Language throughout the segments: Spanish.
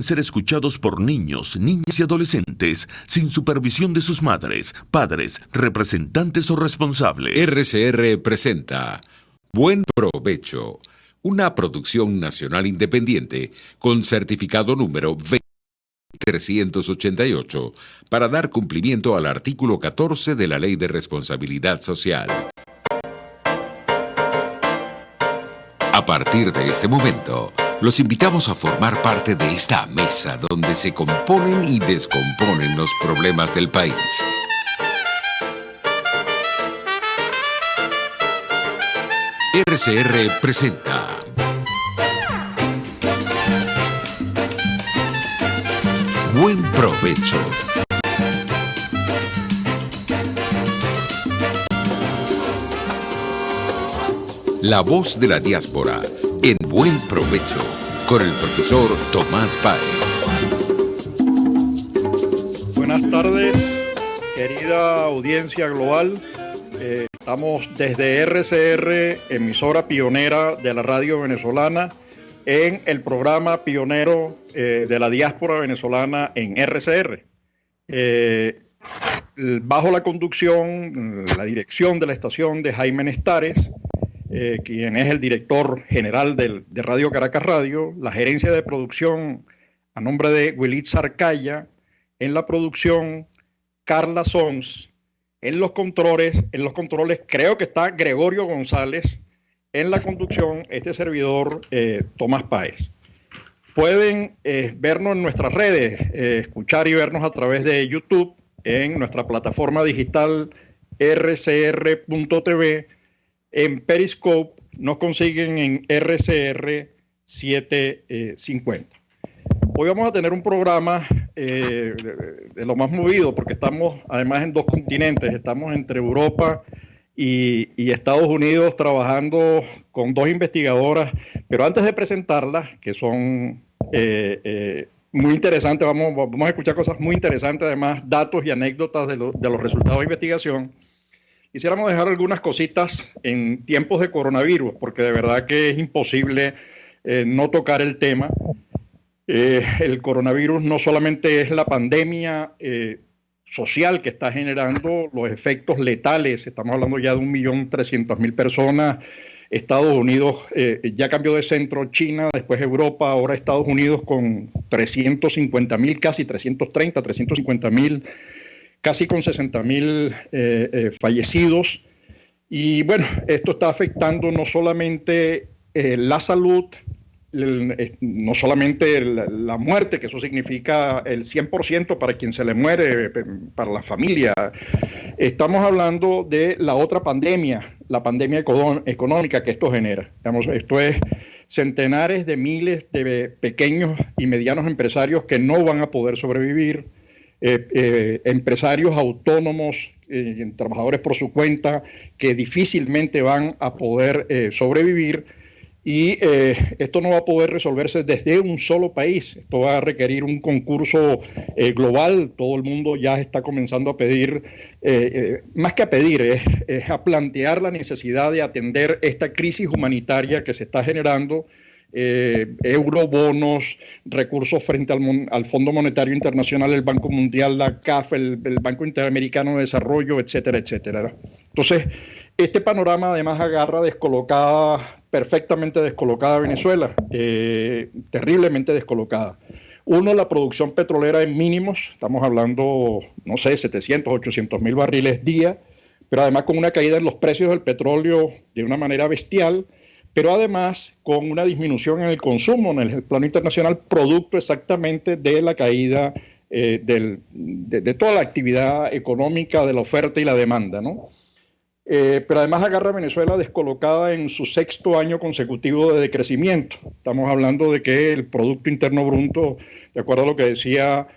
ser escuchados por niños, niñas y adolescentes sin supervisión de sus madres, padres, representantes o responsables. RCR presenta Buen Provecho, una producción nacional independiente con certificado número 20388 para dar cumplimiento al artículo 14 de la Ley de Responsabilidad Social. A partir de este momento, los invitamos a formar parte de esta mesa donde se componen y descomponen los problemas del país. RCR presenta Buen Provecho. La voz de la diáspora en Buen Provecho con el profesor Tomás Páez. Buenas tardes, querida audiencia global. Estamos desde RCR, emisora pionera de la radio venezolana, en el programa pionero de la diáspora venezolana en RCR. Bajo la conducción, la dirección de la estación de Jaime Nestares, quien es el director general de Radio Caracas Radio, la gerencia de producción a nombre de Wilitza Arcaya, en la producción Carla Sons, en los controles creo que está Gregorio González, en la conducción este servidor Tomás Páez. Pueden vernos en nuestras redes, escuchar y vernos a través de YouTube, en nuestra plataforma digital rcr.tv, en Periscope nos consiguen en RCR 750. Hoy vamos a tener un programa de lo más movido, porque estamos además en dos continentes, estamos entre Europa y Estados Unidos trabajando con dos investigadoras, pero antes de presentarlas, que son muy interesantes, vamos a escuchar cosas muy interesantes, además datos y anécdotas de los resultados de investigación. Quisiéramos dejar algunas cositas en tiempos de coronavirus, porque de verdad que es imposible no tocar el tema. El coronavirus no solamente es la pandemia social que está generando los efectos letales, estamos hablando ya de 1.300.000 personas. Estados Unidos ya cambió de centro, China, después Europa, ahora Estados Unidos con 350.000, casi 350.000, casi con 60.000 fallecidos. Y bueno, esto está afectando no solamente la salud, no solamente la muerte, que eso significa el 100% para quien se le muere, para la familia. Estamos hablando de la otra pandemia, la pandemia económica que esto genera. Digamos, esto es centenares de miles de pequeños y medianos empresarios que no van a poder sobrevivir, empresarios autónomos, trabajadores por su cuenta, que difícilmente van a poder sobrevivir. Y esto no va a poder resolverse desde un solo país. Esto va a requerir un concurso global. Todo el mundo ya está comenzando a pedir, más que a pedir, es a plantear la necesidad de atender esta crisis humanitaria que se está generando. Eurobonos, recursos frente al Fondo Monetario Internacional, el Banco Mundial, la CAF, el Banco Interamericano de Desarrollo, etcétera, etcétera. Entonces, este panorama además agarra perfectamente descolocada a Venezuela, terriblemente descolocada. Uno, la producción petrolera en mínimos, estamos hablando, no sé, 700, 800.000 barriles día, pero además con una caída en los precios del petróleo de una manera bestial, pero además con una disminución en el consumo en el plano internacional, producto exactamente de la caída de toda la actividad económica, de la oferta y la demanda, ¿no? Pero además agarra a Venezuela descolocada en su sexto año consecutivo de decrecimiento. Estamos hablando de que el Producto Interno Bruto, de acuerdo a lo que decía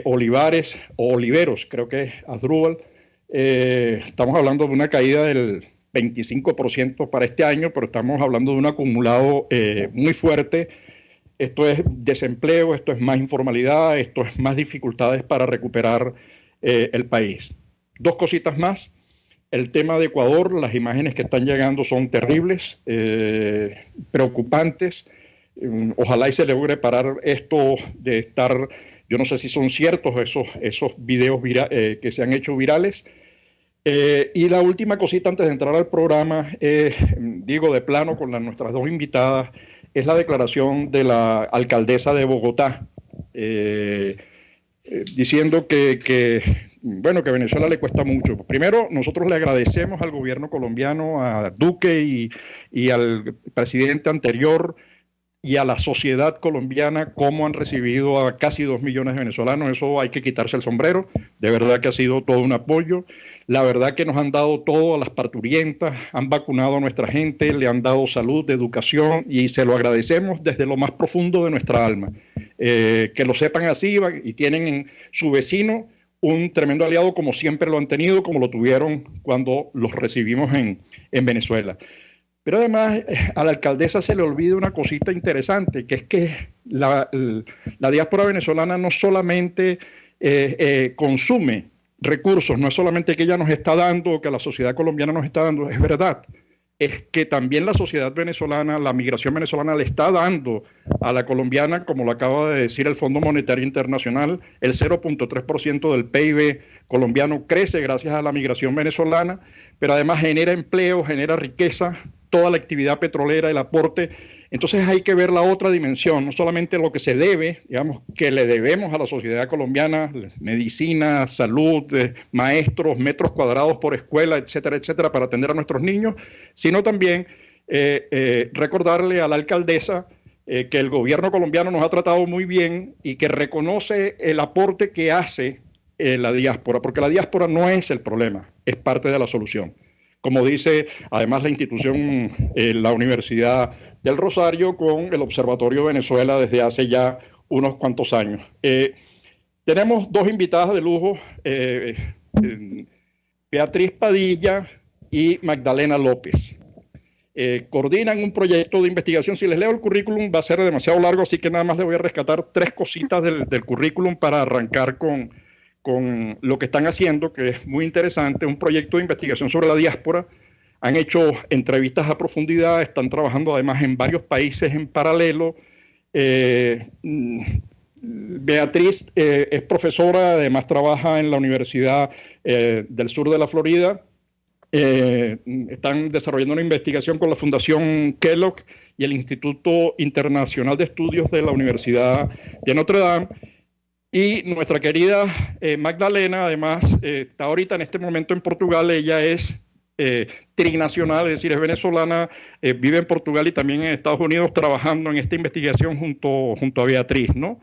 Oliveros, creo que es Asdrúbal, estamos hablando de una caída del 25% para este año, pero estamos hablando de un acumulado muy fuerte. Esto es desempleo, esto es más informalidad, esto es más dificultades para recuperar el país. Dos cositas más. El tema de Ecuador, las imágenes que están llegando son terribles, preocupantes. Ojalá y se logre parar esto de estar, yo no sé si son ciertos esos videos que se han hecho virales. Y la última cosita antes de entrar al programa, digo de plano con nuestras dos invitadas, es la declaración de la alcaldesa de Bogotá, diciendo que Venezuela le cuesta mucho. Primero, nosotros le agradecemos al gobierno colombiano, a Duque y al presidente anterior y a la sociedad colombiana cómo han recibido a casi 2 millones de venezolanos. Eso hay que quitarse el sombrero. De verdad que ha sido todo un apoyo. La verdad que nos han dado todo a las parturientas, han vacunado a nuestra gente, le han dado salud, educación, y se lo agradecemos desde lo más profundo de nuestra alma. Que lo sepan así, y tienen en su vecino un tremendo aliado, como siempre lo han tenido, como lo tuvieron cuando los recibimos en Venezuela. Pero además a la alcaldesa se le olvida una cosita interesante, que es que la diáspora venezolana no solamente consume recursos, no es solamente que ella nos está dando o que la sociedad colombiana nos está dando, es verdad, es que también la sociedad venezolana, la migración venezolana le está dando a la colombiana, como lo acaba de decir el Fondo Monetario Internacional, el 0.3% del PIB colombiano crece gracias a la migración venezolana, pero además genera empleo, genera riqueza, toda la actividad petrolera, el aporte. Entonces hay que ver la otra dimensión, no solamente lo que se debe, digamos, que le debemos a la sociedad colombiana, medicina, salud, maestros, metros cuadrados por escuela, etcétera, etcétera, para atender a nuestros niños, sino también recordarle a la alcaldesa que el gobierno colombiano nos ha tratado muy bien y que reconoce el aporte que hace la diáspora, porque la diáspora no es el problema, es parte de la solución. Como dice además la institución, la Universidad del Rosario, con el Observatorio Venezuela desde hace ya unos cuantos años. Tenemos dos invitadas de lujo, Beatriz Padilla y Magdalena López. Coordinan un proyecto de investigación. Si les leo el currículum va a ser demasiado largo, así que nada más les voy a rescatar 3 cositas del currículum para arrancar con lo que están haciendo, que es muy interesante, un proyecto de investigación sobre la diáspora. Han hecho entrevistas a profundidad, están trabajando además en varios países en paralelo. Beatriz es profesora, además trabaja en la Universidad del Sur de la Florida. Están desarrollando una investigación con la Fundación Kellogg y el Instituto Internacional de Estudios de la Universidad de Notre Dame. Y nuestra querida Magdalena, además, está ahorita en este momento en Portugal. Ella es trinacional, es decir, es venezolana, vive en Portugal y también en Estados Unidos trabajando en esta investigación junto a Beatriz, ¿no?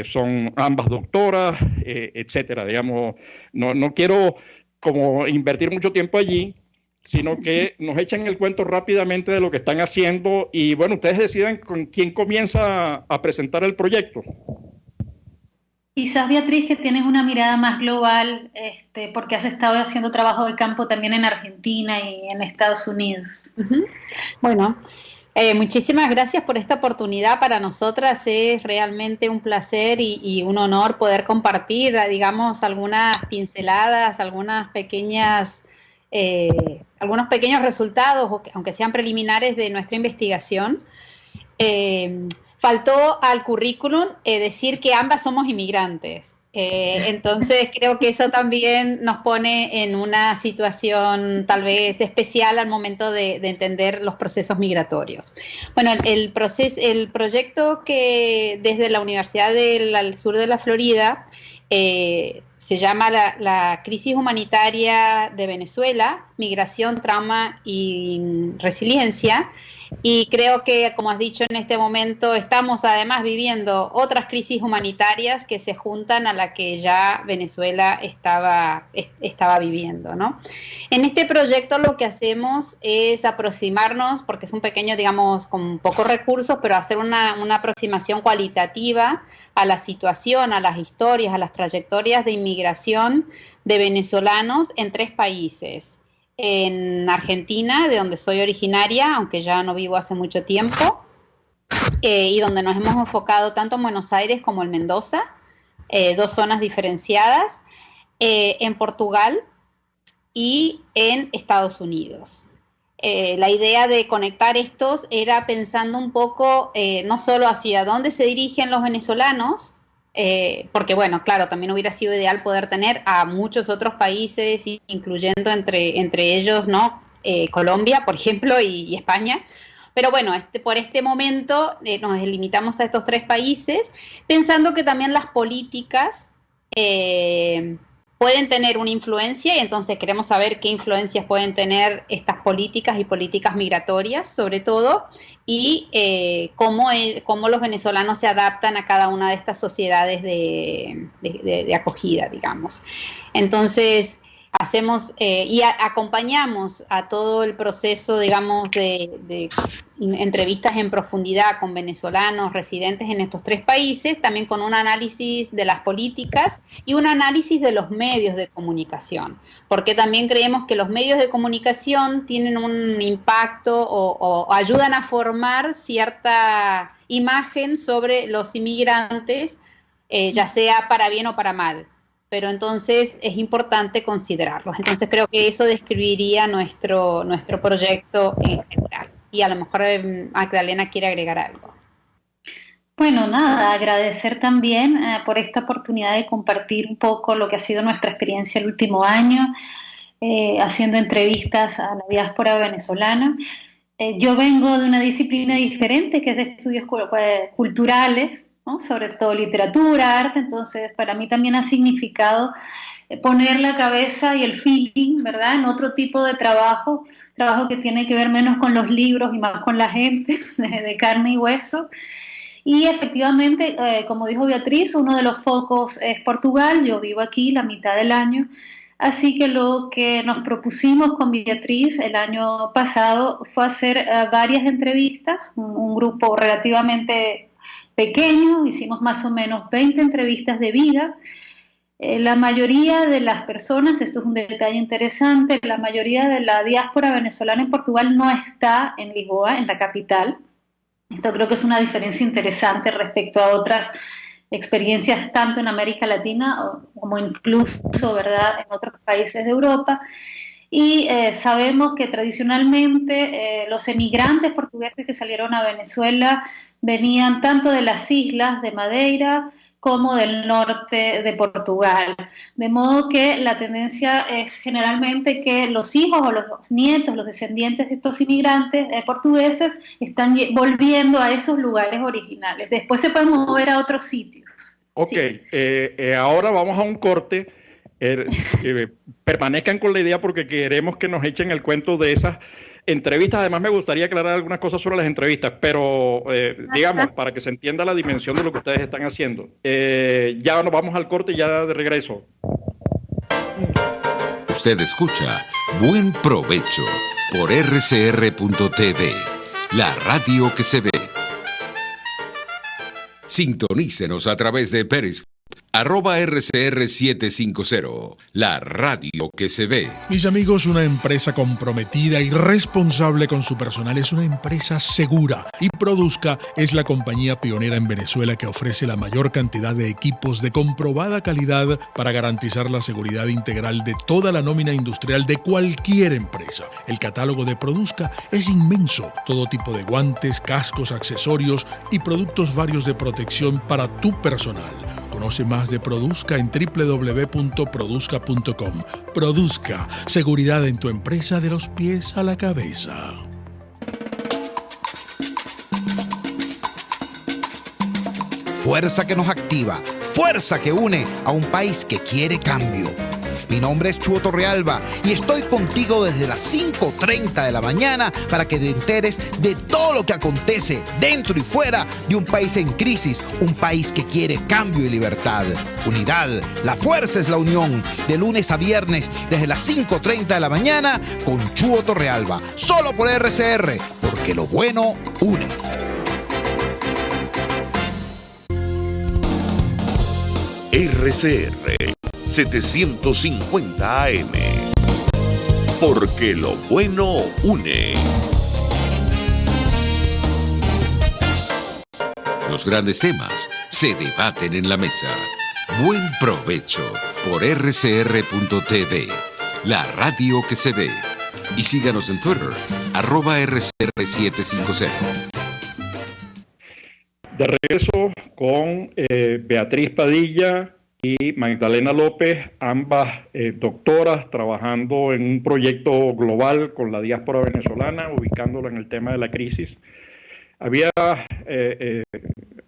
Son ambas doctoras, etcétera. Digamos, no quiero como invertir mucho tiempo allí, sino que nos echen el cuento rápidamente de lo que están haciendo y, bueno, ustedes decidan con quién comienza a presentar el proyecto. Quizás, Beatriz, que tienes una mirada más global, porque has estado haciendo trabajo de campo también en Argentina y en Estados Unidos. Uh-huh. Bueno, muchísimas gracias por esta oportunidad. Para nosotras es realmente un placer y un honor poder compartir, digamos, algunas pinceladas, algunos pequeños resultados, aunque sean preliminares, de nuestra investigación. Faltó al currículum decir que ambas somos inmigrantes. Entonces creo que eso también nos pone en una situación tal vez especial al momento de entender los procesos migratorios. Bueno, el proyecto que desde la Universidad del Sur de la Florida se llama la crisis humanitaria de Venezuela, migración, trauma y resiliencia. Y creo que, como has dicho, en este momento estamos además viviendo otras crisis humanitarias que se juntan a la que ya Venezuela estaba viviendo, ¿no? En este proyecto lo que hacemos es aproximarnos, porque es un pequeño, digamos, con pocos recursos, pero hacer una aproximación cualitativa a la situación, a las historias, a las trayectorias de inmigración de venezolanos en 3 países. En Argentina, de donde soy originaria, aunque ya no vivo hace mucho tiempo, y donde nos hemos enfocado tanto en Buenos Aires como en Mendoza, 2 zonas diferenciadas, en Portugal y en Estados Unidos. la idea de conectar estos era pensando un poco no solo hacia dónde se dirigen los venezolanos, porque bueno, claro, también hubiera sido ideal poder tener a muchos otros países, incluyendo entre ellos, ¿no? Colombia, por ejemplo, y España. Pero bueno, por este momento nos limitamos a estos 3 países, pensando que también las políticas pueden tener una influencia, y entonces queremos saber qué influencias pueden tener estas políticas y políticas migratorias, sobre todo, y cómo los venezolanos se adaptan a cada una de estas sociedades de acogida, digamos. Entonces, hacemos y acompañamos a todo el proceso, digamos, de entrevistas en profundidad con venezolanos residentes en estos 3 países, también con un análisis de las políticas y un análisis de los medios de comunicación, porque también creemos que los medios de comunicación tienen un impacto o ayudan a formar cierta imagen sobre los inmigrantes, ya sea para bien o para mal. Pero entonces es importante considerarlos. Entonces creo que eso describiría nuestro proyecto en general. Y a lo mejor Magdalena quiere agregar algo. Bueno, nada, agradecer también por esta oportunidad de compartir un poco lo que ha sido nuestra experiencia el último año, haciendo entrevistas a la diáspora venezolana. Yo vengo de una disciplina diferente, que es de estudios culturales, ¿no? Sobre todo literatura, arte, entonces para mí también ha significado poner la cabeza y el feeling, ¿verdad?, en otro tipo de trabajo que tiene que ver menos con los libros y más con la gente, de carne y hueso. Y efectivamente, como dijo Beatriz, uno de los focos es Portugal. Yo vivo aquí la mitad del año, así que lo que nos propusimos con Beatriz el año pasado fue hacer varias entrevistas, un grupo relativamente pequeño, hicimos más o menos 20 entrevistas de vida. La mayoría de las personas, esto es un detalle interesante, la mayoría de la diáspora venezolana en Portugal no está en Lisboa, en la capital. Esto creo que es una diferencia interesante respecto a otras experiencias tanto en América Latina como incluso, ¿verdad?, en otros países de Europa. Y sabemos que tradicionalmente los emigrantes portugueses que salieron a Venezuela venían tanto de las islas de Madeira como del norte de Portugal. De modo que la tendencia es generalmente que los hijos o los nietos, los descendientes de estos inmigrantes portugueses están volviendo a esos lugares originales. Después se pueden mover a otros sitios. Ok, sí. Ahora vamos a un corte. Permanezcan con la idea porque queremos que nos echen el cuento de esas entrevistas. Además me gustaría aclarar algunas cosas sobre las entrevistas, pero digamos, para que se entienda la dimensión de lo que ustedes están haciendo. Ya nos vamos al corte y ya de regreso. Usted escucha Buen Provecho por rcr.tv, la radio que se ve. Sintonícenos a través de Periscope. @RCR750, la radio que se ve. Mis amigos, una empresa comprometida y responsable con su personal es una empresa segura, y Produzca es la compañía pionera en Venezuela que ofrece la mayor cantidad de equipos de comprobada calidad para garantizar la seguridad integral de toda la nómina industrial de cualquier empresa. El catálogo de Produzca es inmenso, todo tipo de guantes, cascos, accesorios y productos varios de protección para tu personal. Conoce más de Produzca en www.produzca.com. Produzca, seguridad en tu empresa de los pies a la cabeza. Fuerza que nos activa, fuerza que une a un país que quiere cambio. Mi nombre es Chuo Torrealba y estoy contigo desde las 5:30 de la mañana para que te enteres de todo lo que acontece dentro y fuera de un país en crisis, un país que quiere cambio y libertad. Unidad, la fuerza es la unión, de lunes a viernes desde las 5:30 de la mañana con Chuo Torrealba, solo por RCR, porque lo bueno une. RCR 750 AM, porque lo bueno une. Los grandes temas se debaten en la mesa. Buen provecho por rcr.tv, la radio que se ve. Y síganos en Twitter, @rcr750. De regreso con Beatriz Padilla y Magdalena López, ambas doctoras trabajando en un proyecto global con la diáspora venezolana, ubicándola en el tema de la crisis. Había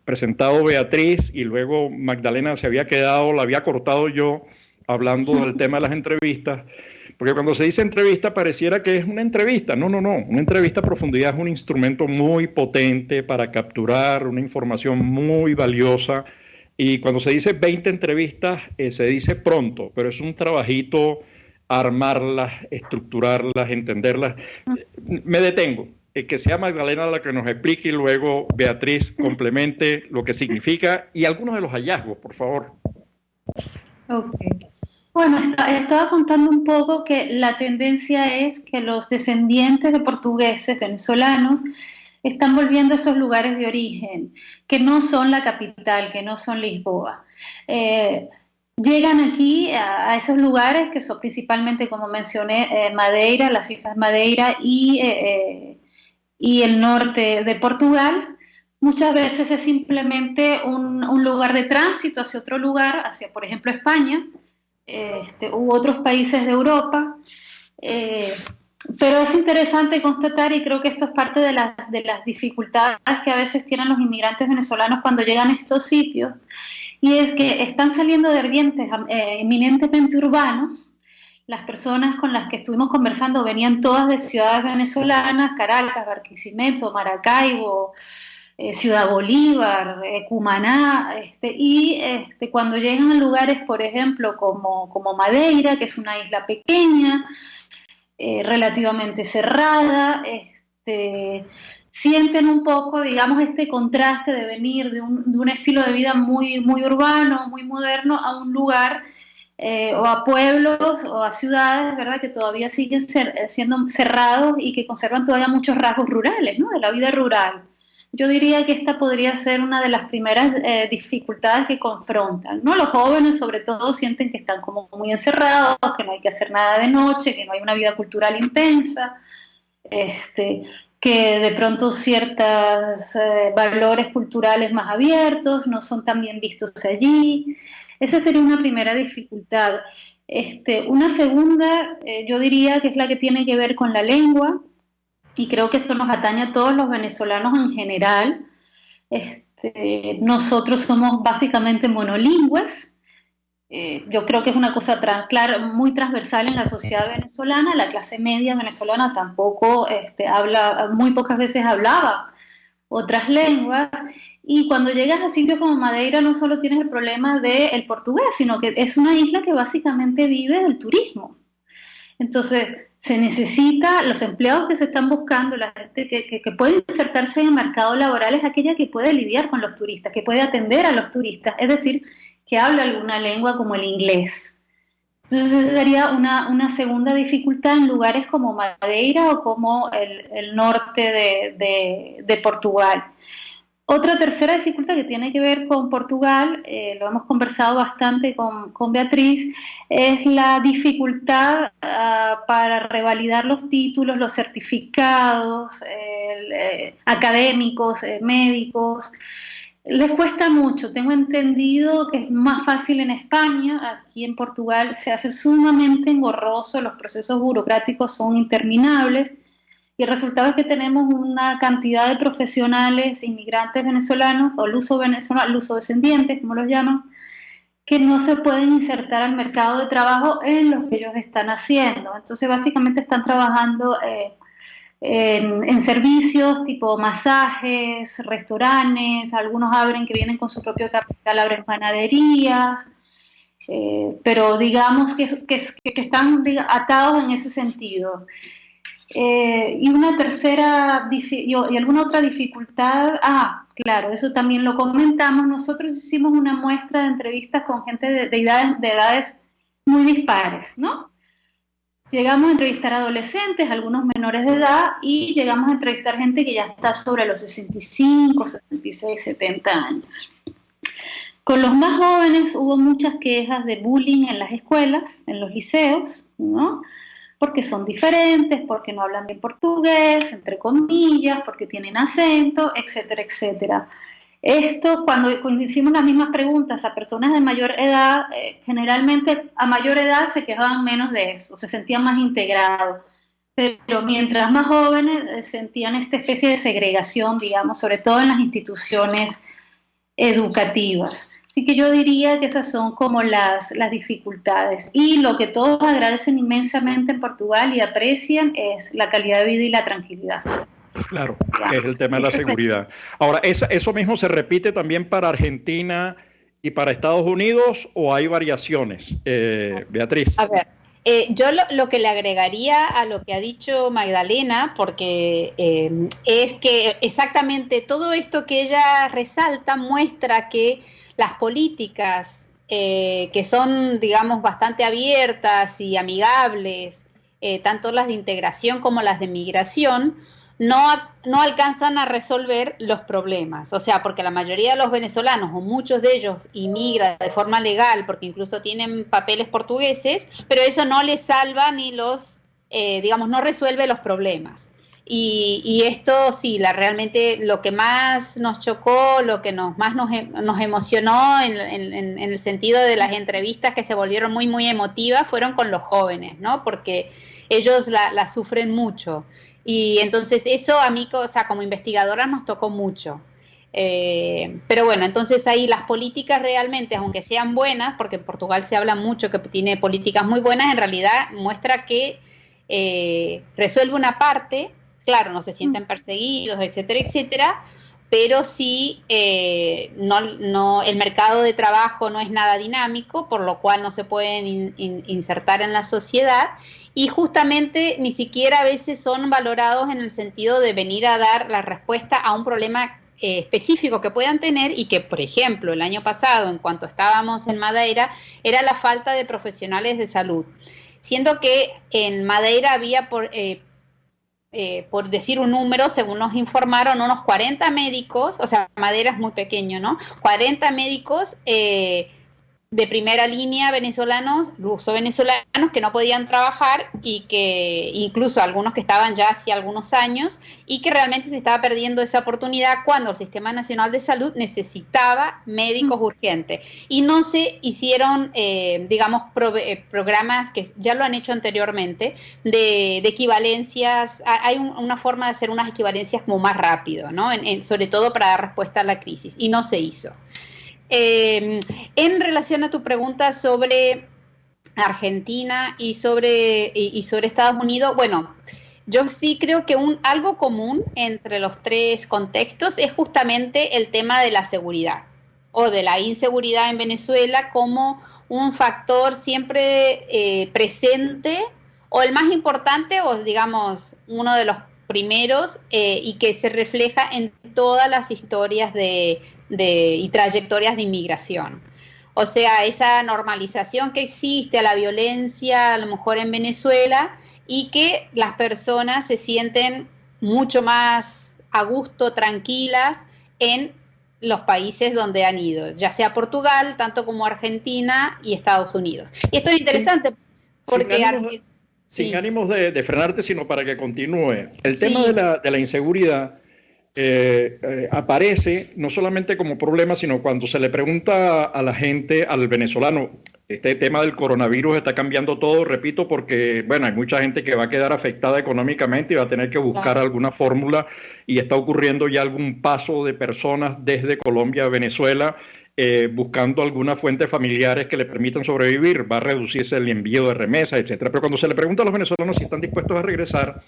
presentado Beatriz y luego Magdalena se había quedado, la había cortado yo hablando del tema de las entrevistas, porque cuando se dice entrevista pareciera que es una entrevista. No. Una entrevista a profundidad es un instrumento muy potente para capturar una información muy valiosa. Y cuando se dice 20 entrevistas, se dice pronto, pero es un trabajito armarlas, estructurarlas, entenderlas. Me detengo. Que sea Magdalena la que nos explique y luego Beatriz complemente lo que significa y algunos de los hallazgos, por favor. Ok. Bueno, estaba contando un poco que la tendencia es que los descendientes de portugueses venezolanos están volviendo a esos lugares de origen, que no son la capital, que no son Lisboa. Llegan aquí a esos lugares que son principalmente, como mencioné, Madeira, las Islas Madeira y el norte de Portugal. Muchas veces es simplemente un lugar de tránsito hacia otro lugar, hacia, por ejemplo, España, u otros países de Europa. Pero es interesante constatar, y creo que esto es parte de las dificultades que a veces tienen los inmigrantes venezolanos cuando llegan a estos sitios, y es que están saliendo de ambientes eminentemente urbanos. Las personas con las que estuvimos conversando venían todas de ciudades venezolanas: Caracas, Barquisimeto, Maracaibo, Ciudad Bolívar, Cumaná, y cuando llegan a lugares, por ejemplo, como Madeira, que es una isla pequeña, relativamente cerrada, sienten un poco, digamos, este contraste de venir de un estilo de vida muy, muy urbano, muy moderno, a un lugar o a pueblos o a ciudades, ¿verdad?, que todavía siguen siendo cerrados y que conservan todavía muchos rasgos rurales, ¿no?, de la vida rural. Yo diría que esta podría ser una de las primeras dificultades que confrontan, ¿no? Los jóvenes, sobre todo, sienten que están como muy encerrados, que no hay que hacer nada de noche, que no hay una vida cultural intensa, que de pronto ciertos valores culturales más abiertos no son tan bien vistos allí. Esa sería una primera dificultad. Una segunda, yo diría que es la que tiene que ver con la lengua, y creo que esto nos atañe a todos los venezolanos en general. Nosotros somos básicamente monolingües. Yo creo que es una cosa muy transversal en la sociedad venezolana. La clase media venezolana tampoco muy pocas veces hablaba otras lenguas. Y cuando llegas a sitios como Madeira, no solo tienes el problema del portugués, sino que es una isla que básicamente vive del turismo. Entonces, se necesita, los empleados que se están buscando, la gente que puede insertarse en el mercado laboral, es aquella que puede lidiar con los turistas, que puede atender a los turistas, es decir, que habla alguna lengua como el inglés. Entonces esa sería una segunda dificultad en lugares como Madeira o como el norte de Portugal. Otra tercera dificultad que tiene que ver con Portugal, lo hemos conversado bastante con Beatriz, es la dificultad para revalidar los títulos, los certificados académicos, médicos. Les cuesta mucho. Tengo entendido que es más fácil en España. Aquí en Portugal se hace sumamente engorroso, los procesos burocráticos son interminables. Y el resultado es que tenemos una cantidad de profesionales inmigrantes venezolanos o luso-descendientes, como los llaman, que no se pueden insertar al mercado de trabajo en lo que ellos están haciendo. Entonces, básicamente están trabajando en servicios tipo masajes, restaurantes, algunos que vienen con su propio capital, abren panaderías, pero digamos que están atados en ese sentido. Y una tercera y alguna otra dificultad, claro, eso también lo comentamos. Nosotros hicimos una muestra de entrevistas con gente de edades muy dispares, ¿no? Llegamos a entrevistar adolescentes, algunos menores de edad, y llegamos a entrevistar gente que ya está sobre los 65, 66, 70 años. Con los más jóvenes hubo muchas quejas de bullying en las escuelas, en los liceos, ¿no? porque son diferentes, porque no hablan bien portugués, entre comillas, porque tienen acento, etcétera, etcétera. Esto, cuando hicimos las mismas preguntas a personas de mayor edad, generalmente a mayor edad se quejaban menos de eso, se sentían más integrados. Pero mientras más jóvenes sentían esta especie de segregación, digamos, sobre todo en las instituciones educativas. Así que yo diría que esas son como las dificultades. Y lo que todos agradecen inmensamente en Portugal y aprecian es la calidad de vida y la tranquilidad. Claro, que es el tema de la seguridad. Ahora, ¿eso mismo se repite también para Argentina y para Estados Unidos o hay variaciones? Beatriz. A ver, yo lo que le agregaría a lo que ha dicho Magdalena, porque es que exactamente todo esto que ella resalta muestra que las políticas que son, digamos, bastante abiertas y amigables, tanto las de integración como las de migración, no alcanzan a resolver los problemas. O sea, porque la mayoría de los venezolanos, o muchos de ellos, inmigran de forma legal, porque incluso tienen papeles portugueses, pero eso no les salva ni los, digamos, no resuelve los problemas. Y esto sí, realmente lo que más nos chocó, lo que más nos emocionó en el sentido de las entrevistas que se volvieron muy, muy emotivas, fueron con los jóvenes, ¿no? Porque ellos la sufren mucho. Y entonces eso a mí, o sea, como investigadora nos tocó mucho. Pero bueno, entonces ahí las políticas realmente, aunque sean buenas, porque en Portugal se habla mucho que tiene políticas muy buenas, en realidad muestra que resuelve una parte, claro, no se sienten perseguidos, etcétera, etcétera, pero sí el mercado de trabajo no es nada dinámico, por lo cual no se pueden insertar en la sociedad. Y justamente ni siquiera a veces son valorados en el sentido de venir a dar la respuesta a un problema específico que puedan tener y que, por ejemplo, el año pasado, en cuanto estábamos en Madeira, era la falta de profesionales de salud. Siendo que en Madeira había, por decir un número, según nos informaron, unos 40 médicos, o sea, Madeira es muy pequeño, ¿no? 40 médicos de primera línea venezolanos, luso-venezolanos, que no podían trabajar y que incluso algunos que estaban ya hace algunos años y que realmente se estaba perdiendo esa oportunidad cuando el Sistema Nacional de Salud necesitaba médicos urgentes. Y no se hicieron, digamos, programas que ya lo han hecho anteriormente de equivalencias. Hay una forma de hacer unas equivalencias como más rápido, ¿no? Sobre todo para dar respuesta a la crisis, y no se hizo. En relación a tu pregunta sobre Argentina y sobre Estados Unidos, bueno, yo sí creo que algo común entre los tres contextos es justamente el tema de la seguridad o de la inseguridad en Venezuela como un factor siempre presente, o el más importante, o digamos uno de los primeros, y que se refleja en todas las historias y trayectorias de inmigración. O sea, esa normalización que existe a la violencia, a lo mejor en Venezuela, y que las personas se sienten mucho más a gusto, tranquilas, en los países donde han ido, ya sea Portugal, tanto como Argentina y Estados Unidos. Y esto es interesante porque... Sin ánimos de frenarte, sino para que continúe. El tema de la inseguridad aparece no solamente como problema, sino cuando se le pregunta a la gente, al venezolano, este tema del coronavirus está cambiando todo, repito, porque bueno, hay mucha gente que va a quedar afectada económicamente y va a tener que buscar alguna fórmula, y está ocurriendo ya algún paso de personas desde Colombia a Venezuela, buscando algunas fuentes familiares que le permitan sobrevivir. Va a reducirse el envío de remesas, etcétera. Pero cuando se le pregunta a los venezolanos si están dispuestos a regresar,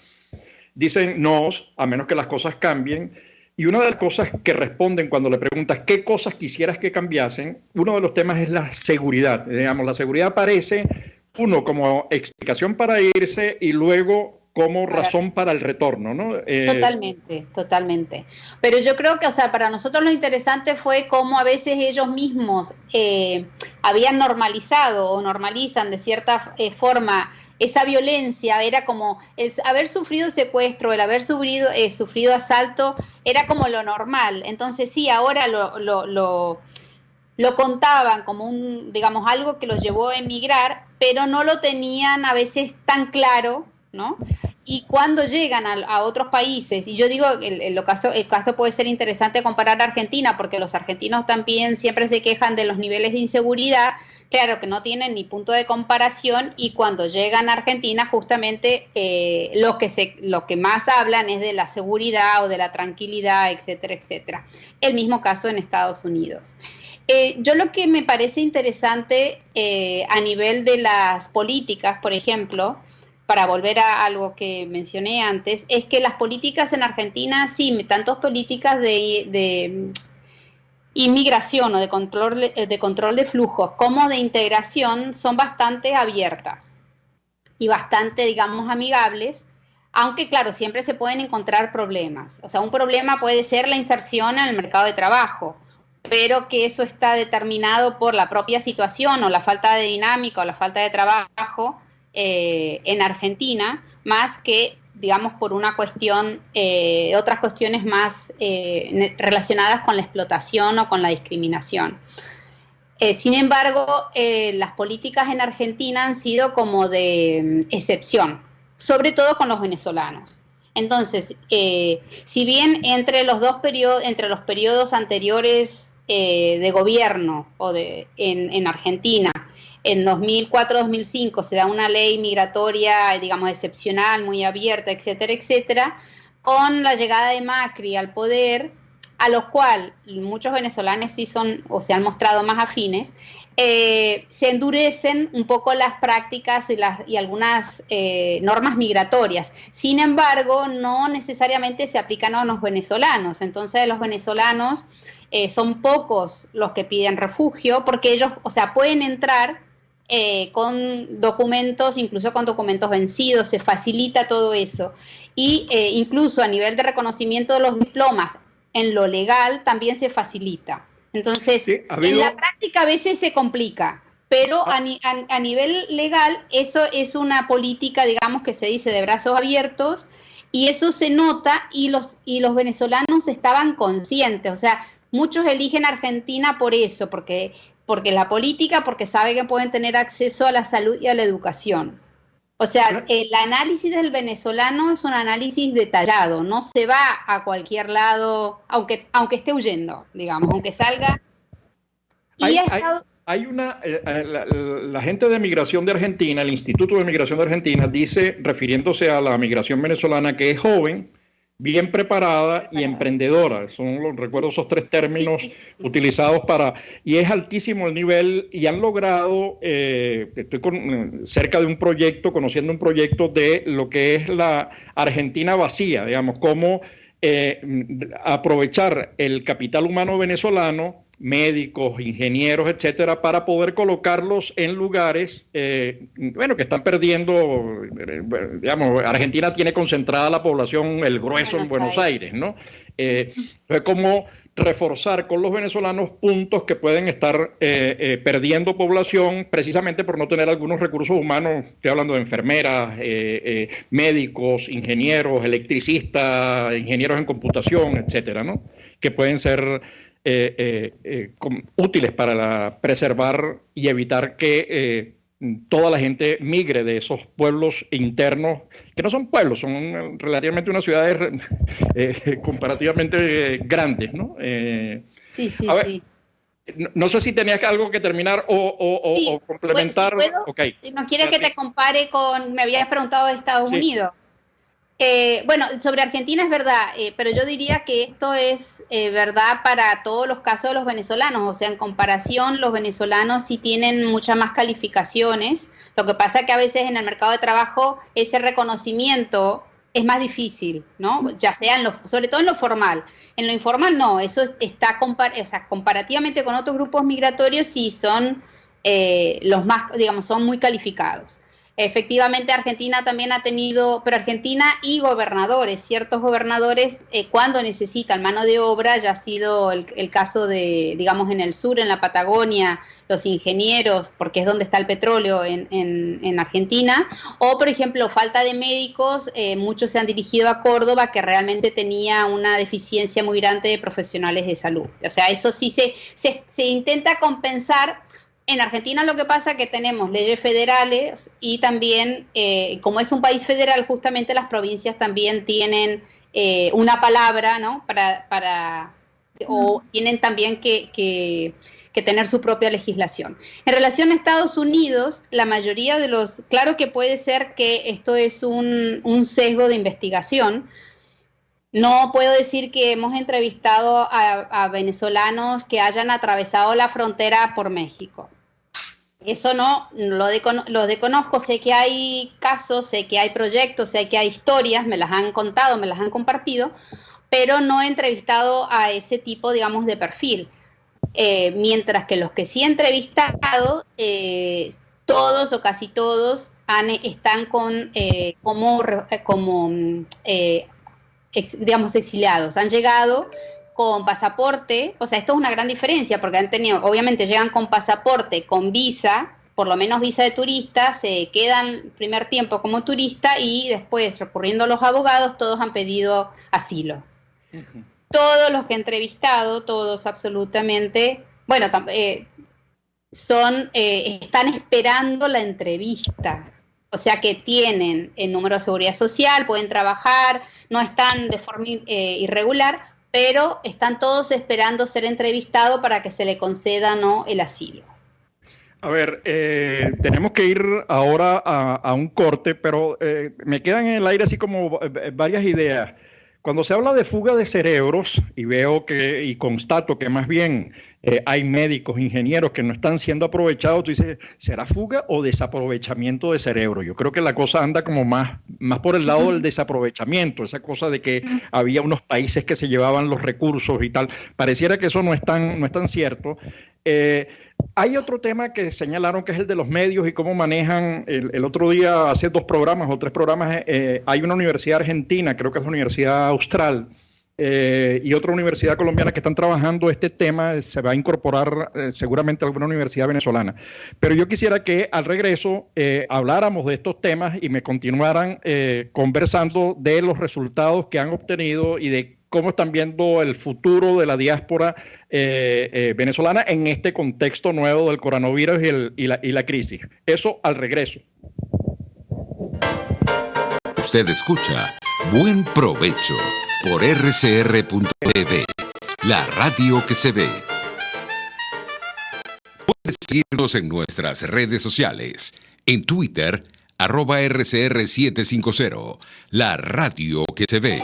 dicen no, a menos que las cosas cambien. Y una de las cosas que responden cuando le preguntas qué cosas quisieras que cambiasen, uno de los temas es la seguridad. Digamos, la seguridad aparece, uno, como explicación para irse, y luego como razón para el retorno, ¿no? Totalmente. Pero yo creo que, o sea, para nosotros lo interesante fue cómo a veces ellos mismos habían normalizado o normalizan de cierta forma esa violencia. Era como el haber sufrido secuestro, el haber sufrido asalto, era como lo normal. Entonces sí, ahora lo contaban como digamos, algo que los llevó a emigrar, pero no lo tenían a veces tan claro, ¿no? Y cuando llegan a otros países, y yo digo, el caso puede ser interesante comparar a Argentina, porque los argentinos también siempre se quejan de los niveles de inseguridad, claro que no tienen ni punto de comparación, y cuando llegan a Argentina justamente lo que más hablan es de la seguridad o de la tranquilidad, etcétera, etcétera. El mismo caso en Estados Unidos. Yo lo que me parece interesante a nivel de las políticas, por ejemplo, para volver a algo que mencioné antes, es que las políticas en Argentina, sí, tanto políticas de inmigración o de control de flujos como de integración son bastante abiertas y bastante, digamos, amigables, aunque, claro, siempre se pueden encontrar problemas. O sea, un problema puede ser la inserción en el mercado de trabajo, pero que eso está determinado por la propia situación o la falta de dinámica o la falta de trabajo en Argentina, más que, digamos, por una cuestión, otras cuestiones más relacionadas con la explotación o con la discriminación. Sin embargo, las políticas en Argentina han sido como de excepción, sobre todo con los venezolanos. Entonces, si bien entre los periodos anteriores de gobierno en Argentina, en 2004-2005 se da una ley migratoria, digamos, excepcional, muy abierta, etcétera, etcétera, con la llegada de Macri al poder, a lo cual muchos venezolanos sí son o se han mostrado más afines, se endurecen un poco las prácticas y algunas normas migratorias. Sin embargo, no necesariamente se aplican a los venezolanos. Entonces, los venezolanos son pocos los que piden refugio, porque ellos, o sea, pueden entrar con documentos, incluso con documentos vencidos, se facilita todo eso. Y incluso a nivel de reconocimiento de los diplomas en lo legal también se facilita. Entonces, sí, en la práctica a veces se complica, pero a nivel legal eso es una política, digamos, que se dice de brazos abiertos, y eso se nota, y los venezolanos estaban conscientes. O sea, muchos eligen Argentina por eso, porque la política, porque saben que pueden tener acceso a la salud y a la educación. O sea, el análisis del venezolano es un análisis detallado, no se va a cualquier lado, aunque esté huyendo, digamos, aunque salga. Hay una, la gente de migración de Argentina, el Instituto de Migración de Argentina, dice, refiriéndose a la migración venezolana, que es joven, bien preparada y emprendedora. Recuerdo esos tres términos utilizados y es altísimo el nivel, y han logrado, estoy cerca de un proyecto, conociendo un proyecto de lo que es la Argentina vacía, digamos, cómo aprovechar el capital humano venezolano, médicos, ingenieros, etcétera, para poder colocarlos en lugares, que están perdiendo, digamos, Argentina tiene concentrada la población, el grueso en Buenos Aires, ¿no? Entonces, cómo reforzar con los venezolanos puntos que pueden estar perdiendo población precisamente por no tener algunos recursos humanos. Estoy hablando de enfermeras, médicos, ingenieros, electricistas, ingenieros en computación, etcétera, ¿no? Que pueden ser útiles para preservar y evitar que toda la gente migre de esos pueblos internos, que no son pueblos, son relativamente unas ciudades comparativamente grandes, ¿no? Sí. No sé si tenías algo que terminar o complementar. Pues, si puedo, okay. ¿No quieres que te compare con, me habías preguntado de Estados Unidos? Bueno, sobre Argentina es verdad, pero yo diría que esto es verdad para todos los casos de los venezolanos. O sea, en comparación, los venezolanos sí tienen muchas más calificaciones. Lo que pasa es que a veces en el mercado de trabajo ese reconocimiento es más difícil, ¿no? Ya sea sobre todo en lo formal. En lo informal no, eso está comparativamente con otros grupos migratorios sí son los más, digamos, son muy calificados. Efectivamente, Argentina también ha tenido, pero Argentina y gobernadores, ciertos gobernadores, cuando necesitan mano de obra, ya ha sido el caso de, digamos, en el sur, en la Patagonia, los ingenieros, porque es donde está el petróleo en Argentina, o por ejemplo, falta de médicos, muchos se han dirigido a Córdoba, que realmente tenía una deficiencia muy grande de profesionales de salud. O sea, eso sí se intenta compensar. En Argentina lo que pasa es que tenemos leyes federales y también, como es un país federal, justamente las provincias también tienen una palabra, ¿no? O tienen también que tener su propia legislación. En relación a Estados Unidos, la mayoría de los... Claro que puede ser que esto es un sesgo de investigación. No puedo decir que hemos entrevistado a venezolanos que hayan atravesado la frontera por México. Eso no, lo desconozco. Sé que hay casos, sé que hay proyectos, sé que hay historias, me las han contado, me las han compartido, pero no he entrevistado a ese tipo, digamos, de perfil. Mientras que los que sí he entrevistado, todos o casi todos están con digamos, exiliados. Han llegado con pasaporte, o sea, esto es una gran diferencia porque han tenido, obviamente llegan con pasaporte, con visa, por lo menos visa de turista, se quedan el primer tiempo como turista y después, recurriendo a los abogados, todos han pedido asilo. Uh-huh. Todos los que he entrevistado, todos absolutamente, bueno, están esperando la entrevista. O sea que tienen el número de seguridad social, pueden trabajar, no están de forma irregular, pero están todos esperando ser entrevistados para que se le conceda, ¿no?, el asilo. A ver, tenemos que ir ahora a un corte, pero me quedan en el aire así como varias ideas. Cuando se habla de fuga de cerebros, y veo y constato que más bien hay médicos, ingenieros que no están siendo aprovechados, tú dices, ¿será fuga o desaprovechamiento de cerebro? Yo creo que la cosa anda como más por el lado del desaprovechamiento, esa cosa de que había unos países que se llevaban los recursos y tal. Pareciera que eso no es tan cierto. Hay otro tema que señalaron que es el de los medios y cómo manejan. El otro día, hace 2 programas o 3 programas, hay una universidad argentina, creo que es la Universidad Austral, y otra universidad colombiana que están trabajando este tema. Se va a incorporar seguramente alguna universidad venezolana. Pero yo quisiera que al regreso habláramos de estos temas y me continuaran conversando de los resultados que han obtenido y de cómo están viendo el futuro de la diáspora venezolana en este contexto nuevo del coronavirus y la crisis. Eso al regreso. Usted escucha Buen Provecho por rcr.tv, la radio que se ve. Puedes seguirnos en nuestras redes sociales. En Twitter, @RCR750, la radio que se ve.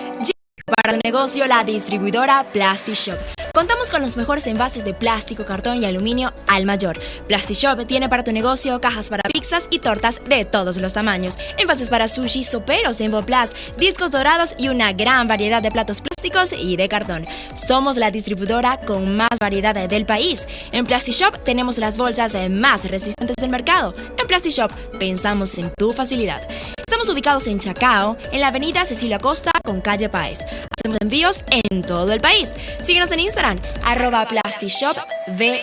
Para tu negocio, la distribuidora PlastiShop. Contamos con los mejores envases de plástico, cartón y aluminio al mayor. PlastiShop tiene para tu negocio cajas para pizzas y tortas de todos los tamaños, envases para sushi, soperos en Emboplast, discos dorados y una gran variedad de platos plásticos y de cartón. Somos la distribuidora con más variedad del país. En PlastiShop tenemos las bolsas más resistentes del mercado. En PlastiShop pensamos en tu facilidad. Estamos ubicados en Chacao, en la avenida Cecilia Costa con calle Páez. Hacemos envíos en todo el país. Síguenos en Instagram, @PlastiShopVE.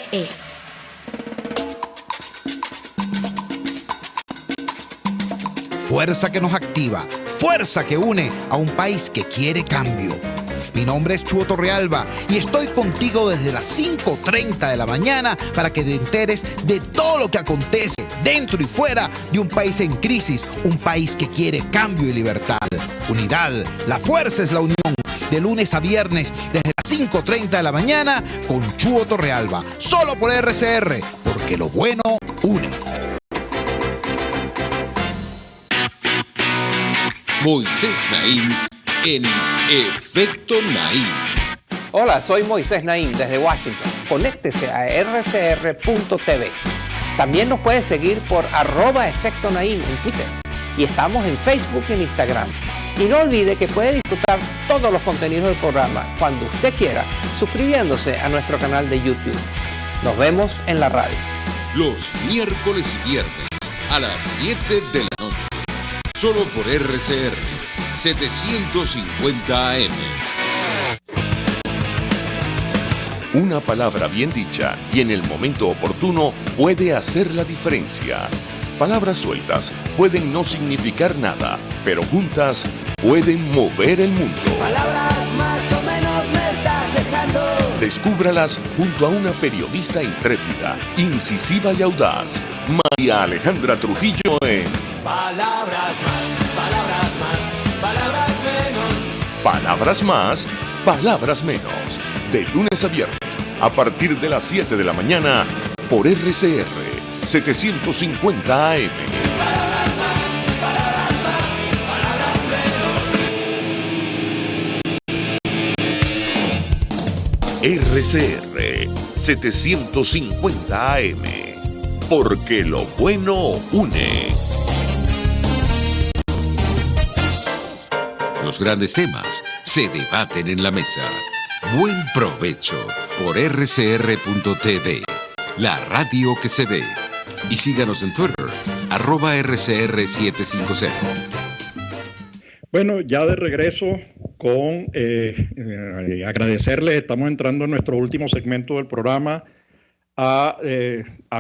Fuerza que nos activa, fuerza que une a un país que quiere cambio. Mi nombre es Chuo Torrealba y estoy contigo desde las 5:30 de la mañana para que te enteres de todo lo que acontece dentro y fuera de un país en crisis, un país que quiere cambio y libertad. Unidad, la fuerza es la unión. De lunes a viernes desde las 5:30 de la mañana con Chuo Torrealba, solo por RCR, porque lo bueno une. Moisés Naim en Efecto Naim. Hola, soy Moisés Naim desde Washington. Conéctese a rcr.tv. También nos puede seguir por @Efecto Naim en Twitter. Y estamos en Facebook y en Instagram. Y no olvide que puede disfrutar todos los contenidos del programa cuando usted quiera, suscribiéndose a nuestro canal de YouTube. Nos vemos en la radio. Los miércoles y viernes a las 7 de la noche. Solo por RCR 750 AM. Una palabra bien dicha y en el momento oportuno puede hacer la diferencia. Palabras sueltas pueden no significar nada, pero juntas pueden mover el mundo. Palabras más o menos me estás dejando. Descúbralas junto a una periodista intrépida, incisiva y audaz, María Alejandra Trujillo en Palabras más, palabras más, palabras menos. Palabras más, palabras menos. De lunes a viernes, a partir de las 7 de la mañana, por RCR 750 AM. Palabras más, palabras más, palabras menos. RCR 750 AM. Porque lo bueno une. Los grandes temas se debaten en la mesa. Buen provecho por rcr.tv, la radio que se ve. Y síganos en Twitter, @rcr750. Bueno, ya de regreso con agradecerles, estamos entrando en nuestro último segmento del programa, a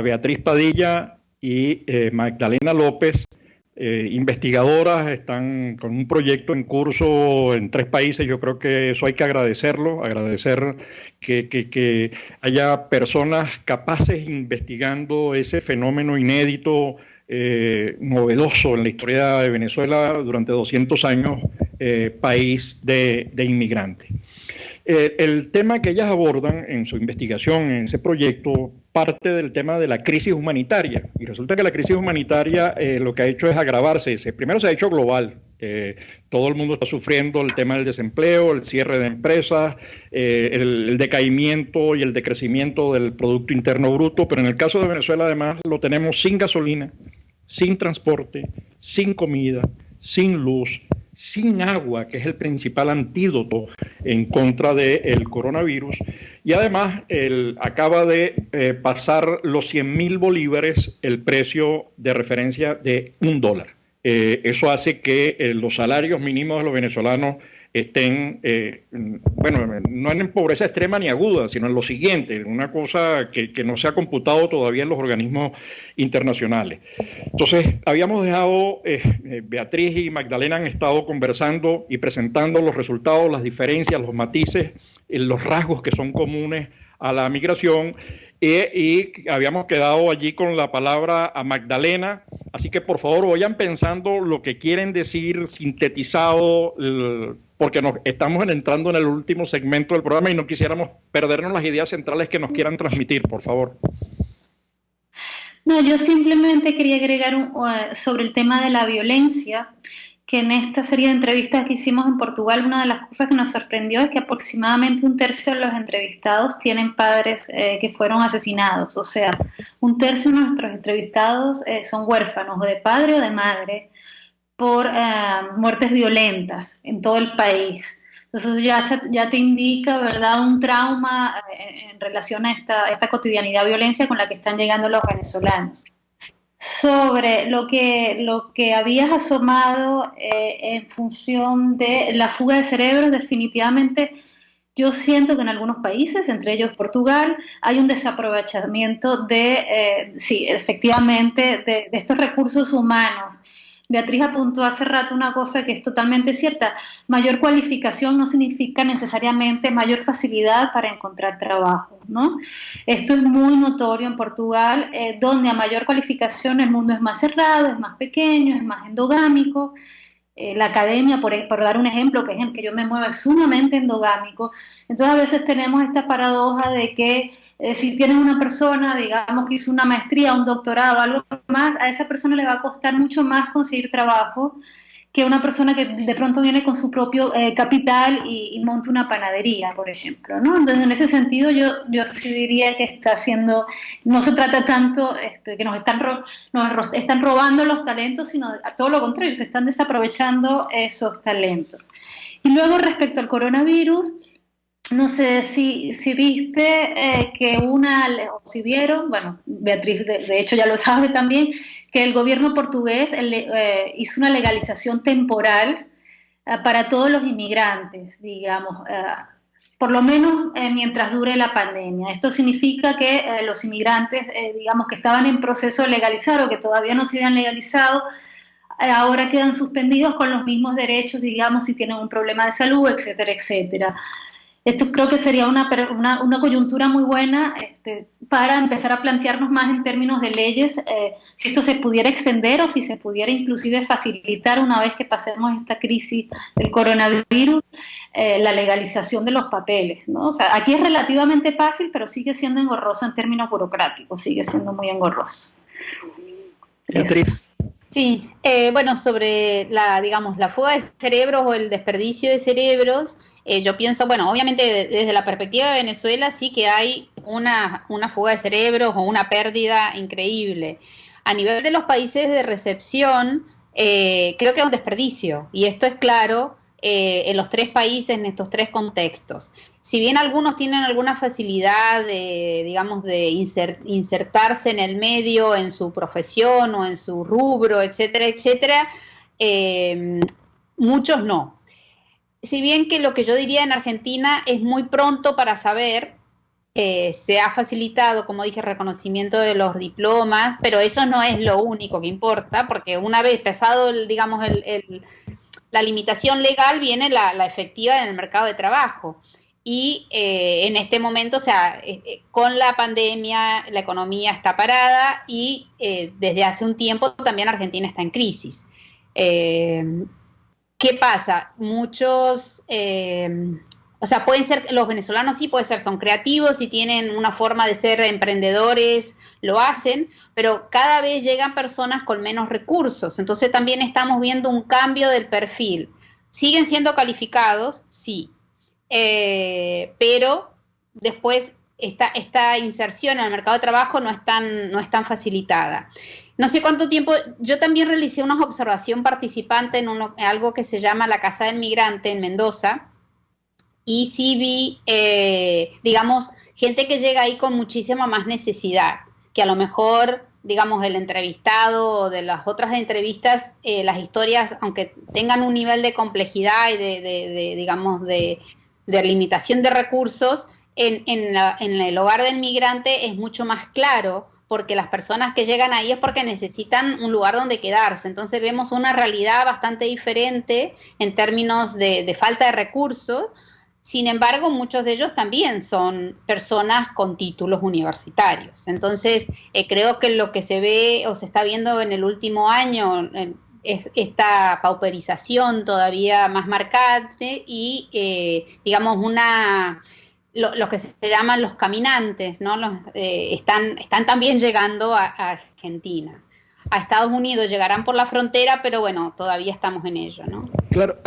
Beatriz Padilla y Magdalena López, investigadoras, están con un proyecto en curso en 3 países. Yo creo que eso hay que agradecerlo, agradecer que haya personas capaces investigando ese fenómeno inédito, novedoso en la historia de Venezuela durante 200 años, país de inmigrantes. El tema que ellas abordan en su investigación, en ese proyecto, parte del tema de la crisis humanitaria. Y resulta que la crisis humanitaria lo que ha hecho es agravarse. Primero se ha hecho global. Todo el mundo está sufriendo el tema del desempleo, el cierre de empresas, el decaimiento y el decrecimiento del Producto Interno Bruto. Pero en el caso de Venezuela, además, lo tenemos sin gasolina, sin transporte, sin comida, sin luz, sin agua, que es el principal antídoto en contra del coronavirus, y además acaba de pasar los 100.000 bolívares el precio de referencia de $1. Eso hace que los salarios mínimos de los venezolanos estén, no en pobreza extrema ni aguda, sino en lo siguiente, una cosa que no se ha computado todavía en los organismos internacionales. Entonces, habíamos dejado, Beatriz y Magdalena han estado conversando y presentando los resultados, las diferencias, los matices, los rasgos que son comunes a la migración, y habíamos quedado allí con la palabra a Magdalena, así que por favor vayan pensando lo que quieren decir sintetizado, porque estamos entrando en el último segmento del programa y no quisiéramos perdernos las ideas centrales que nos quieran transmitir, por favor. No, yo simplemente quería agregar sobre el tema de la violencia, que en esta serie de entrevistas que hicimos en Portugal, una de las cosas que nos sorprendió es que aproximadamente 1/3 de los entrevistados tienen padres que fueron asesinados. O sea, 1/3 de nuestros entrevistados son huérfanos o de padre o de madre por muertes violentas en todo el país. Entonces ya te indica, ¿verdad?, un trauma en relación a esta cotidianidad de violencia con la que están llegando los venezolanos. Sobre lo que habías asomado en función de la fuga de cerebros, definitivamente yo siento que en algunos países, entre ellos Portugal, hay un desaprovechamiento efectivamente, de estos recursos humanos. Beatriz apuntó hace rato una cosa que es totalmente cierta. Mayor cualificación no significa necesariamente mayor facilidad para encontrar trabajo, ¿no? Esto es muy notorio en Portugal, donde a mayor cualificación el mundo es más cerrado, es más pequeño, es más endogámico. La academia, por dar un ejemplo, que es en que yo me muevo, es sumamente endogámico. Entonces a veces tenemos esta paradoja de que si tienes una persona, digamos, que hizo una maestría, un doctorado, algo más, a esa persona le va a costar mucho más conseguir trabajo que una persona que de pronto viene con su propio capital y monta una panadería, por ejemplo, ¿no? Entonces, en ese sentido, yo sí diría que está haciendo, no se trata tanto que nos están robando los talentos, sino a todo lo contrario, se están desaprovechando esos talentos. Y luego, respecto al coronavirus, No sé si viste que o si vieron, bueno, Beatriz de hecho ya lo sabe también, que el gobierno portugués hizo una legalización temporal para todos los inmigrantes, digamos, por lo menos mientras dure la pandemia. Esto significa que los inmigrantes, digamos, que estaban en proceso de legalizar o que todavía no se habían legalizado, ahora quedan suspendidos con los mismos derechos, digamos, si tienen un problema de salud, etcétera, etcétera. Esto creo que sería una coyuntura muy buena para empezar a plantearnos más en términos de leyes, si esto se pudiera extender o si se pudiera inclusive facilitar una vez que pasemos esta crisis del coronavirus, la legalización de los papeles, ¿no? O sea, aquí es relativamente fácil, pero sigue siendo engorroso en términos burocráticos, sigue siendo muy engorroso. Beatriz. Sí, bueno, sobre la fuga de cerebros o el desperdicio de cerebros, yo pienso, bueno, obviamente desde la perspectiva de Venezuela sí que hay una fuga de cerebros o una pérdida increíble. A nivel de los países de recepción, creo que es un desperdicio, y esto es claro en los tres países, en estos tres contextos. Si bien algunos tienen alguna facilidad de insertarse en el medio, en su profesión o en su rubro, etcétera, etcétera, muchos no. Si bien que lo que yo diría en Argentina es muy pronto para saber, se ha facilitado, como dije, reconocimiento de los diplomas, pero eso no es lo único que importa, porque una vez pasado, la limitación legal, viene la efectiva en el mercado de trabajo. Y en este momento, o sea, con la pandemia, la economía está parada y desde hace un tiempo también Argentina está en crisis. ¿Qué pasa? Muchos, o sea, pueden ser, los venezolanos sí puede ser, son creativos y tienen una forma de ser emprendedores, lo hacen, pero cada vez llegan personas con menos recursos, entonces también estamos viendo un cambio del perfil. ¿Siguen siendo calificados? Sí, pero después esta inserción en el mercado de trabajo no es tan facilitada. No sé cuánto tiempo, yo también realicé una observación participante en algo que se llama la Casa del Migrante en Mendoza, y sí vi, digamos, gente que llega ahí con muchísima más necesidad, que a lo mejor, digamos, el entrevistado o de las otras entrevistas, las historias, aunque tengan un nivel de complejidad y de limitación de recursos, en el hogar del migrante es mucho más claro, porque las personas que llegan ahí es porque necesitan un lugar donde quedarse. Entonces vemos una realidad bastante diferente en términos de falta de recursos. Sin embargo, muchos de ellos también son personas con títulos universitarios. Entonces, creo que lo que se ve o se está viendo en el último año es esta pauperización todavía más marcante y, digamos, lo que se llaman los caminantes, ¿no? Están también llegando a Argentina. A Estados Unidos llegarán por la frontera, pero bueno, todavía estamos en ello, ¿no? Claro,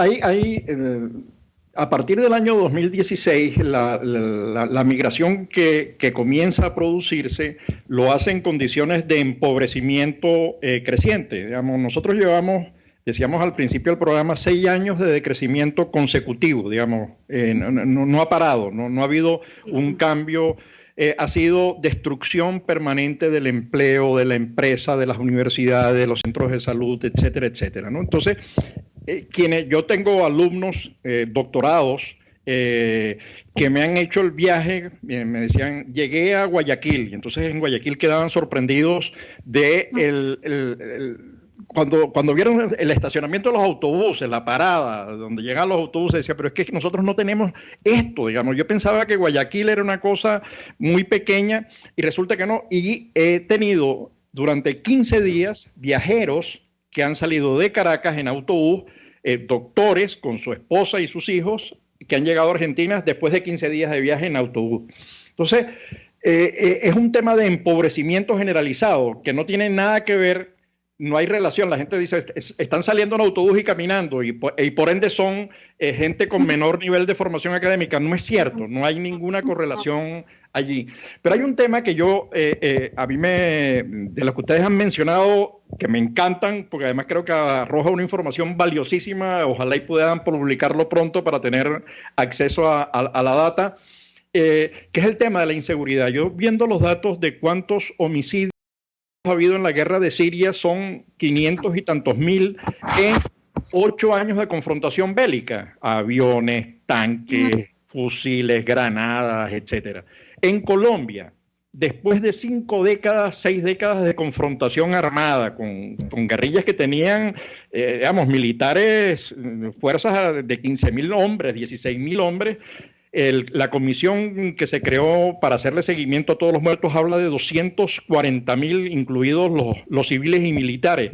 a partir del año 2016, la migración que comienza a producirse lo hace en condiciones de empobrecimiento creciente. Digamos, nosotros llevamos, decíamos al principio del programa, 6 años de decrecimiento consecutivo, digamos, no ha parado, no ha habido un cambio, ha sido destrucción permanente del empleo, de la empresa, de las universidades, de los centros de salud, etcétera, etcétera, ¿no? Entonces, yo tengo alumnos doctorados que me han hecho el viaje, me decían, llegué a Guayaquil, y entonces en Guayaquil quedaban sorprendidos de cuando vieron el estacionamiento de los autobuses, la parada, donde llegan los autobuses, decía, pero es que nosotros no tenemos esto, digamos. Yo pensaba que Guayaquil era una cosa muy pequeña y resulta que no. Y he tenido durante 15 días viajeros que han salido de Caracas en autobús, doctores con su esposa y sus hijos, que han llegado a Argentina después de 15 días de viaje en autobús. Entonces, es un tema de empobrecimiento generalizado que no tiene nada que ver no hay relación. La gente dice, están saliendo en autobús y caminando y por ende son gente con menor nivel de formación académica. No es cierto, no hay ninguna correlación allí. Pero hay un tema que a mí de lo que ustedes han mencionado, que me encantan, porque además creo que arroja una información valiosísima. Ojalá y puedan publicarlo pronto para tener acceso a la data, que es el tema de la inseguridad. Yo viendo los datos de cuántos homicidios ha habido en la guerra de Siria, son 500 y tantos mil en 8 años de confrontación bélica, aviones, tanques, fusiles, granadas, etcétera. En Colombia, después de 6 décadas de confrontación armada con guerrillas que tenían, militares, fuerzas de 15.000 hombres, 16.000 hombres, la comisión que se creó para hacerle seguimiento a todos los muertos habla de 240.000, incluidos los civiles y militares.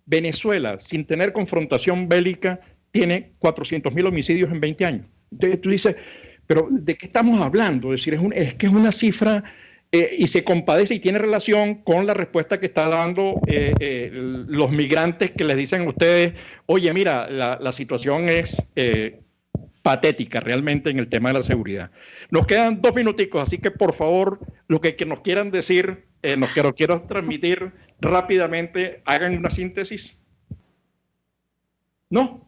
Venezuela, sin tener confrontación bélica, tiene 400.000 homicidios en 20 años. Entonces tú dices, pero ¿de qué estamos hablando? Es decir, es que es una cifra y se compadece y tiene relación con la respuesta que está dando los migrantes que les dicen a ustedes, oye, mira, la situación es patética realmente en el tema de la seguridad. Nos quedan 2 minuticos, así que por favor, lo que nos quieran decir, que nos quieran transmitir rápidamente, hagan una síntesis. ¿No?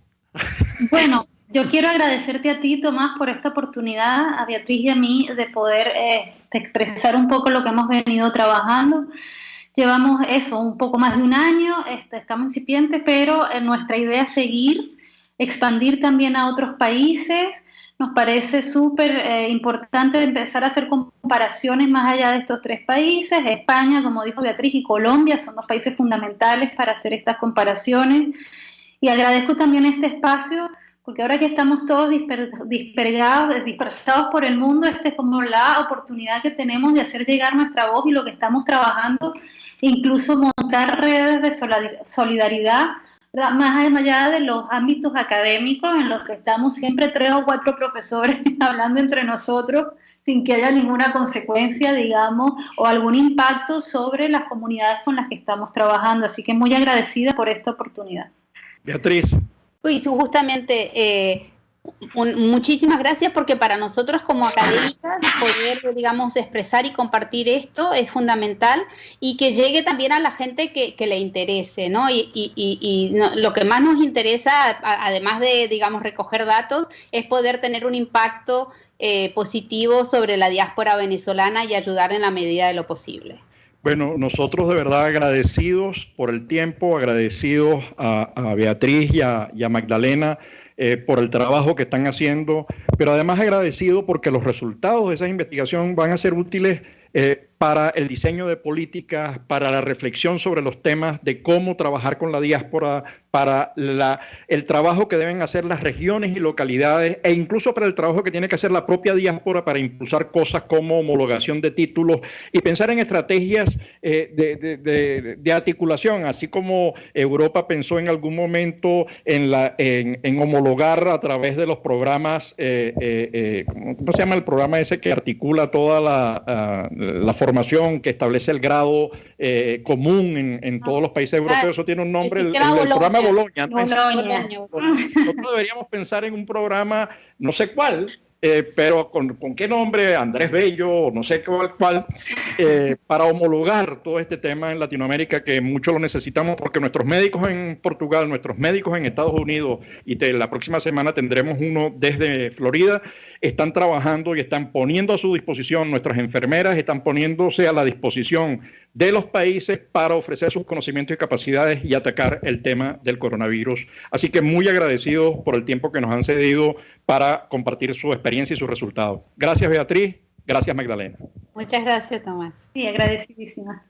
Bueno, yo quiero agradecerte a ti, Tomás, por esta oportunidad, a Beatriz y a mí, de poder expresar un poco lo que hemos venido trabajando. Llevamos un poco más de un año, estamos incipientes, pero nuestra idea es seguir, expandir también a otros países. Nos parece súper importante empezar a hacer comparaciones más allá de estos 3 países. España, como dijo Beatriz, y Colombia son 2 países fundamentales para hacer estas comparaciones. Y agradezco también este espacio, porque ahora que estamos todos dispersados por el mundo, esta es como la oportunidad que tenemos de hacer llegar nuestra voz y lo que estamos trabajando, incluso montar redes de solidaridad, más allá de los ámbitos académicos en los que estamos siempre 3 o 4 profesores hablando entre nosotros sin que haya ninguna consecuencia, digamos, o algún impacto sobre las comunidades con las que estamos trabajando. Así que muy agradecida por esta oportunidad. Beatriz. Uy, justamente, muchísimas gracias, porque para nosotros como académicas poder, digamos, expresar y compartir esto es fundamental, y que llegue también a la gente que le interese, ¿no? Y lo que más nos interesa, además de, digamos, recoger datos, es poder tener un impacto positivo sobre la diáspora venezolana y ayudar en la medida de lo posible. Bueno, nosotros de verdad agradecidos por el tiempo, agradecidos a Beatriz y a Magdalena por el trabajo que están haciendo, pero además agradecido porque los resultados de esa investigación van a ser útiles para el diseño de políticas, para la reflexión sobre los temas de cómo trabajar con la diáspora, para el trabajo que deben hacer las regiones y localidades, e incluso para el trabajo que tiene que hacer la propia diáspora para impulsar cosas como homologación de títulos y pensar en estrategias de articulación, así como Europa pensó en algún momento en homologar a través de los programas, ¿cómo se llama el programa ese que articula toda la formación, que establece el grado común en todos los países europeos? Eso tiene un nombre, el programa Boloña. Nosotros deberíamos pensar en un programa, no sé cuál, pero ¿con qué nombre? Andrés Bello, no sé cuál, para homologar todo este tema en Latinoamérica, que mucho lo necesitamos, porque nuestros médicos en Portugal, nuestros médicos en Estados Unidos, y la próxima semana tendremos uno desde Florida, están trabajando y están poniendo a su disposición, nuestras enfermeras están poniéndose a la disposición de los países para ofrecer sus conocimientos y capacidades y atacar el tema del coronavirus. Así que muy agradecidos por el tiempo que nos han cedido para compartir su experiencia y sus resultados. Gracias, Beatriz. Gracias, Magdalena. Muchas gracias, Tomás. Sí, agradecidísima.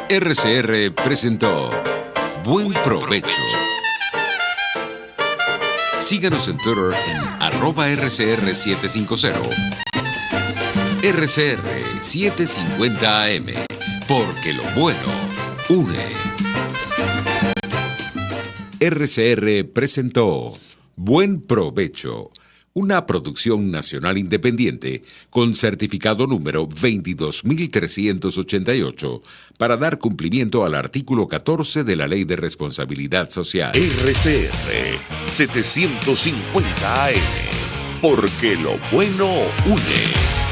RCR presentó Buen Provecho. Síganos en Twitter en @RCR750. RCR 750 AM, porque lo bueno une. RCR presentó Buen Provecho, una producción nacional independiente con certificado número 22.388 para dar cumplimiento al artículo 14 de la Ley de Responsabilidad Social. RCR 750 AM, porque lo bueno une.